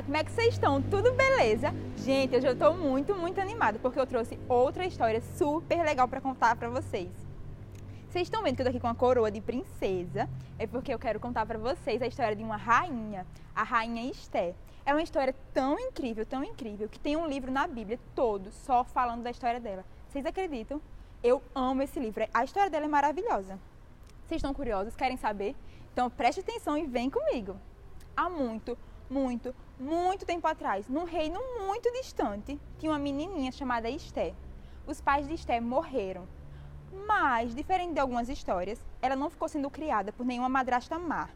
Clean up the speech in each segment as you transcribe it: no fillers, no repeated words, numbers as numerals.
como é que vocês estão? Tudo beleza? Gente, hoje eu estou muito animada porque eu trouxe outra história super legal para contar para vocês. Vocês estão vendo que eu tô aqui com uma coroa de princesa, é porque eu quero contar para vocês a história de uma rainha, a rainha Esté. É uma história tão incrível, que tem um livro na Bíblia todo só falando da história dela. Vocês acreditam? Eu amo esse livro, a história dela é maravilhosa. Vocês estão curiosos, querem saber? Então preste atenção e vem comigo. Há muito tempo atrás, num reino muito distante, tinha uma menininha chamada Esté. Os pais de Esté morreram, mas, diferente de algumas histórias, ela não ficou sendo criada por nenhuma madrasta má.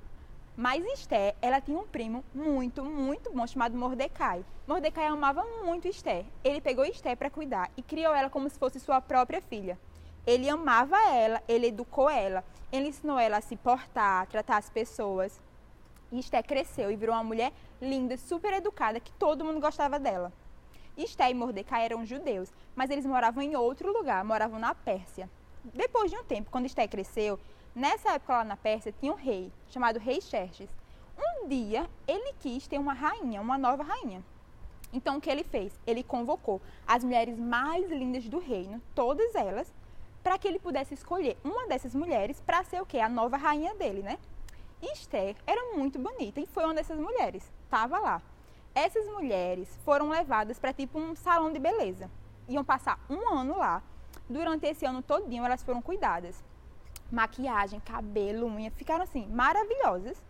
Mas Esté, ela tinha um primo muito bom chamado Mordecai. Mordecai amava muito Esté. Ele pegou Esté para cuidar e criou ela como se fosse sua própria filha. Ele amava ela, ele educou ela, ele ensinou ela a se portar, a tratar as pessoas. E Esté cresceu e virou uma mulher linda, super educada, que todo mundo gostava dela. Esté e Mordecai eram judeus, mas eles moravam em outro lugar, moravam na Pérsia. Depois de um tempo, quando Esté cresceu, nessa época lá na Pérsia tinha um rei, chamado Rei Xerxes. Um dia, ele quis ter uma rainha, uma nova rainha. Então, o que ele fez? Ele convocou as mulheres mais lindas do reino, todas elas, para que ele pudesse escolher uma dessas mulheres para ser o quê? A nova rainha dele, né? Esté era muito bonita e foi uma dessas mulheres, estava lá. Essas mulheres foram levadas para tipo um salão de beleza. Iam passar um ano lá. Durante esse ano todinho elas foram cuidadas. Maquiagem, cabelo, unha, ficaram assim maravilhosas,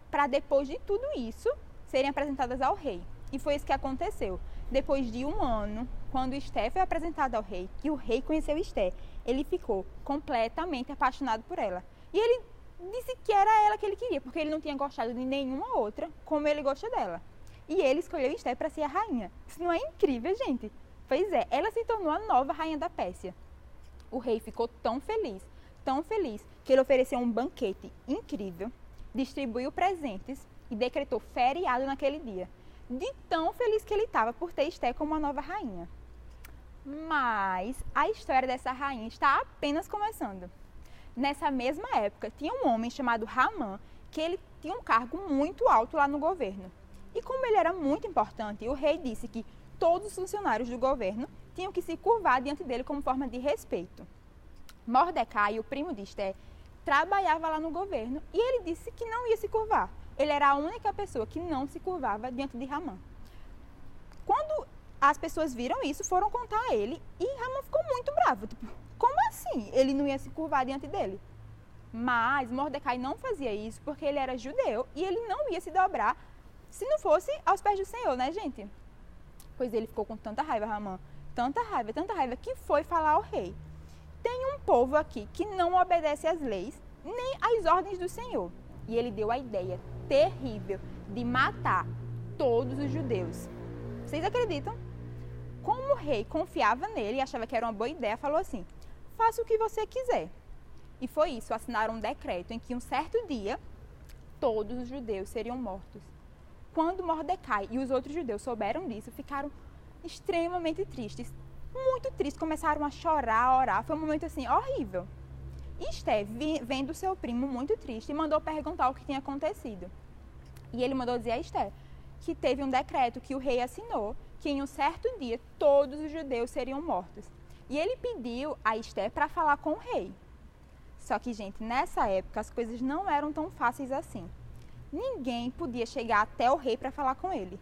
para depois de tudo isso serem apresentadas ao rei. E foi isso que aconteceu. Depois de um ano, quando Esté foi apresentada ao rei, que o rei conheceu Esté, ele ficou completamente apaixonado por ela. E ele disse que era ela que ele queria, porque ele não tinha gostado de nenhuma outra como ele gosta dela. E ele escolheu Esté para ser a rainha. Isso não é incrível, gente? Pois é, ela se tornou a nova rainha da Pérsia. O rei ficou tão feliz, que ele ofereceu um banquete incrível, distribuiu presentes e decretou feriado naquele dia. De tão feliz que ele estava por ter Esté como a nova rainha. Mas a história dessa rainha está apenas começando. Nessa mesma época, tinha um homem chamado Ramã, que ele tinha um cargo muito alto lá no governo. E como ele era muito importante, o rei disse que todos os funcionários do governo tinham que se curvar diante dele como forma de respeito. Mordecai, o primo de Esté, trabalhava lá no governo e ele disse que não ia se curvar. Ele era a única pessoa que não se curvava diante de Ramã. Quando as pessoas viram isso, foram contar a ele e Ramã ficou muito bravo. Tipo, como assim? Ele não ia se curvar diante dele? Mas Mordecai não fazia isso porque ele era judeu e ele não ia se dobrar se não fosse aos pés do Senhor, né, gente? Pois ele ficou com tanta raiva, Ramã, tanta raiva, que foi falar ao rei. Tem um povo aqui que não obedece às leis, nem às ordens do Senhor. E ele deu a ideia terrível de matar todos os judeus. Vocês acreditam? Como o rei confiava nele e achava que era uma boa ideia, falou assim: faça o que você quiser. E foi isso, assinaram um decreto em que um certo dia todos os judeus seriam mortos. Quando Mordecai e os outros judeus souberam disso, ficaram extremamente tristes, muito tristes, começaram a chorar, a orar, foi um momento assim horrível. Esté, vendo seu primo muito triste, mandou perguntar o que tinha acontecido. E ele mandou dizer a Esté que teve um decreto que o rei assinou, que em um certo dia todos os judeus seriam mortos. E ele pediu a Esté para falar com o rei. Só que, gente, nessa época as coisas não eram tão fáceis assim. Ninguém podia chegar até o rei para falar com ele.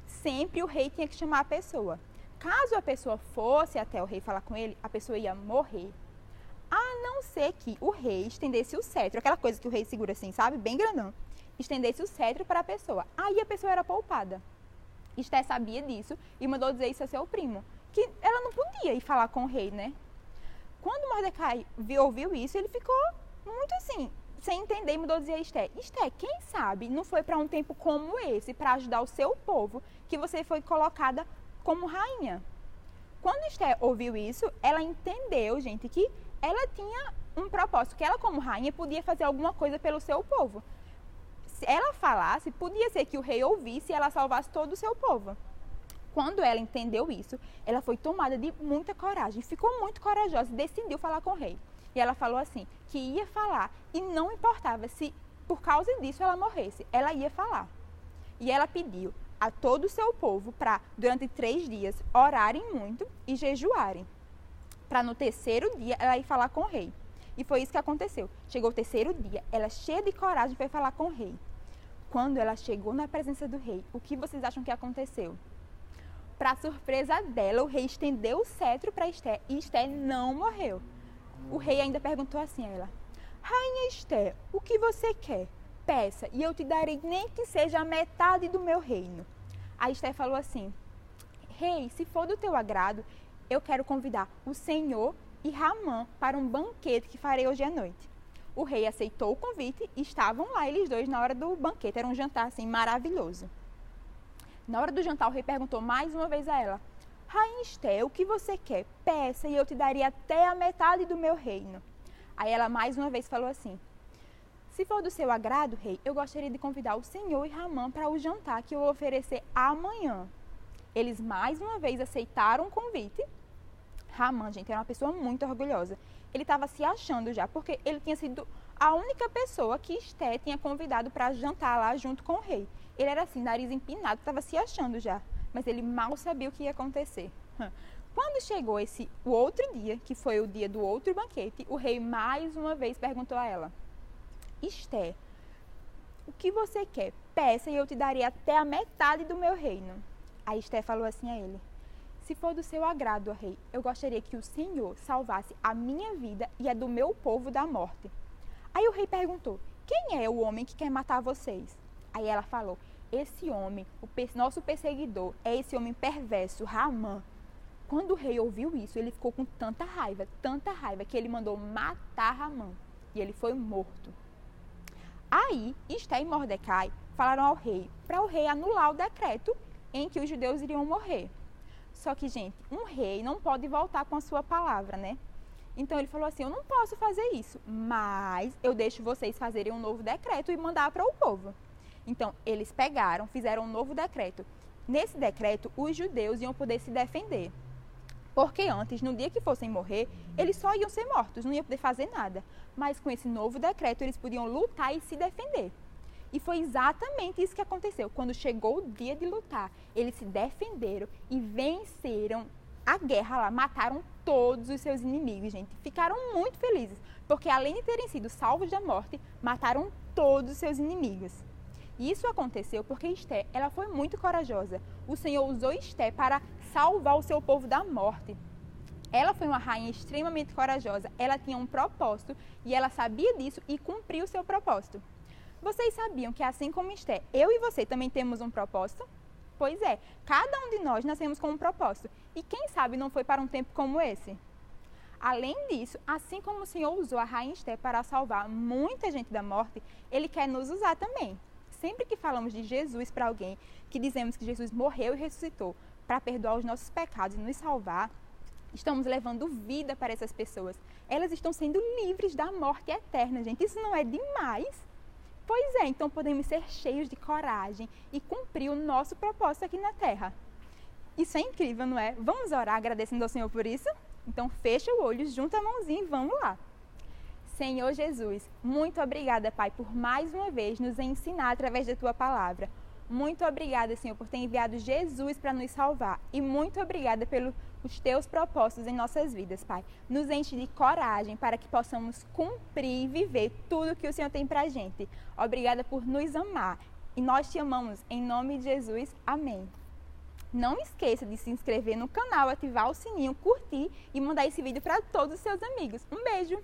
Sempre o rei tinha que chamar a pessoa. Caso a pessoa fosse até o rei falar com ele, a pessoa ia morrer. A não ser que o rei estendesse o cetro, aquela coisa que o rei segura assim, sabe? Bem grandão. Estendesse o cetro para a pessoa. Aí a pessoa era poupada. Esté sabia disso e mandou dizer isso a seu primo, que ela não podia ir falar com o rei, né? Quando Mordecai ouviu isso, ele ficou muito assim, sem entender, e mandou dizer a Esté: Esté, quem sabe não foi para um tempo como esse, para ajudar o seu povo, que você foi colocada como rainha? Quando Esté ouviu isso, ela entendeu, gente, que ela tinha um propósito, que ela como rainha podia fazer alguma coisa pelo seu povo. Se ela falasse, podia ser que o rei ouvisse e ela salvasse todo o seu povo. Quando ela entendeu isso, ela foi tomada de muita coragem, ficou muito corajosa e decidiu falar com o rei. E ela falou assim, que ia falar e não importava se por causa disso ela morresse, ela ia falar. E ela pediu a todo o seu povo para, durante 3 dias, orarem muito e jejuarem. Para no terceiro dia ela ir falar com o rei. E foi isso que aconteceu. Chegou o terceiro dia, ela cheia de coragem foi falar com o rei. Quando ela chegou na presença do rei, o que vocês acham que aconteceu? Para surpresa dela, o rei estendeu o cetro para Esther e Esther não morreu. O rei ainda perguntou assim a ela: Rainha Esther, o que você quer? Peça e eu te darei nem que seja a metade do meu reino. A Esther falou assim: Rei, se for do teu agrado, eu quero convidar o Senhor e Ramã para um banquete que farei hoje à noite. O rei aceitou o convite e estavam lá eles dois na hora do banquete. Era um jantar assim maravilhoso. Na hora do jantar, o rei perguntou mais uma vez a ela: Rainha Esther, o que você quer? Peça e eu te daria até a metade do meu reino. Aí ela mais uma vez falou assim: Se for do seu agrado, rei, eu gostaria de convidar o Senhor e Ramã para o jantar que eu vou oferecer amanhã. Eles mais uma vez aceitaram o convite. Ramã, gente, era uma pessoa muito orgulhosa. Ele estava se achando já, porque ele tinha sido a única pessoa que Esther tinha convidado para jantar lá junto com o rei. Ele era assim, nariz empinado, estava se achando já, mas ele mal sabia o que ia acontecer. Quando chegou o outro dia, que foi o dia do outro banquete, o rei mais uma vez perguntou a ela: Esther, o que você quer? Peça e eu te darei até a metade do meu reino. Aí Esther falou assim a ele: Se for do seu agrado, ó rei, eu gostaria que o Senhor salvasse a minha vida e a do meu povo da morte. Aí o rei perguntou: Quem é o homem que quer matar vocês? Aí ela falou: Esse homem, nosso perseguidor, é esse homem perverso, Ramã. Quando o rei ouviu isso, ele ficou com tanta raiva, que ele mandou matar Ramã. E ele foi morto. Aí, Esther e Mordecai falaram ao rei, para o rei anular o decreto em que os judeus iriam morrer. Só que, gente, um rei não pode voltar com a sua palavra, né? Então ele falou assim: eu não posso fazer isso, mas eu deixo vocês fazerem um novo decreto e mandar para o povo. Então, eles pegaram, fizeram um novo decreto. Nesse decreto, os judeus iam poder se defender. Porque antes, no dia que fossem morrer, eles só iam ser mortos, não iam poder fazer nada. Mas com esse novo decreto, eles podiam lutar e se defender. E foi exatamente isso que aconteceu. Quando chegou o dia de lutar, eles se defenderam e venceram a guerra lá. Mataram todos os seus inimigos, gente. Ficaram muito felizes, porque além de terem sido salvos da morte, mataram todos os seus inimigos. E isso aconteceu porque Esther, ela foi muito corajosa. O Senhor usou Esther para salvar o seu povo da morte. Ela foi uma rainha extremamente corajosa. Ela tinha um propósito e ela sabia disso e cumpriu o seu propósito. Vocês sabiam que assim como Esther, eu e você também temos um propósito? Pois é, cada um de nós nascemos com um propósito. E quem sabe não foi para um tempo como esse? Além disso, assim como o Senhor usou a rainha Esther para salvar muita gente da morte, Ele quer nos usar também. Sempre que falamos de Jesus para alguém, que dizemos que Jesus morreu e ressuscitou para perdoar os nossos pecados e nos salvar, estamos levando vida para essas pessoas. Elas estão sendo livres da morte eterna, gente. Isso não é demais? Pois é, então podemos ser cheios de coragem e cumprir o nosso propósito aqui na Terra. Isso é incrível, não é? Vamos orar agradecendo ao Senhor por isso? Então fecha o olho, junta a mãozinha e vamos lá. Senhor Jesus, muito obrigada, Pai, por mais uma vez nos ensinar através da Tua palavra. Muito obrigada, Senhor, por ter enviado Jesus para nos salvar. E muito obrigada pelos Teus propósitos em nossas vidas, Pai. Nos enche de coragem para que possamos cumprir e viver tudo que o Senhor tem para a gente. Obrigada por nos amar. E nós te amamos. Em nome de Jesus. Amém. Não esqueça de se inscrever no canal, ativar o sininho, curtir e mandar esse vídeo para todos os seus amigos. Um beijo!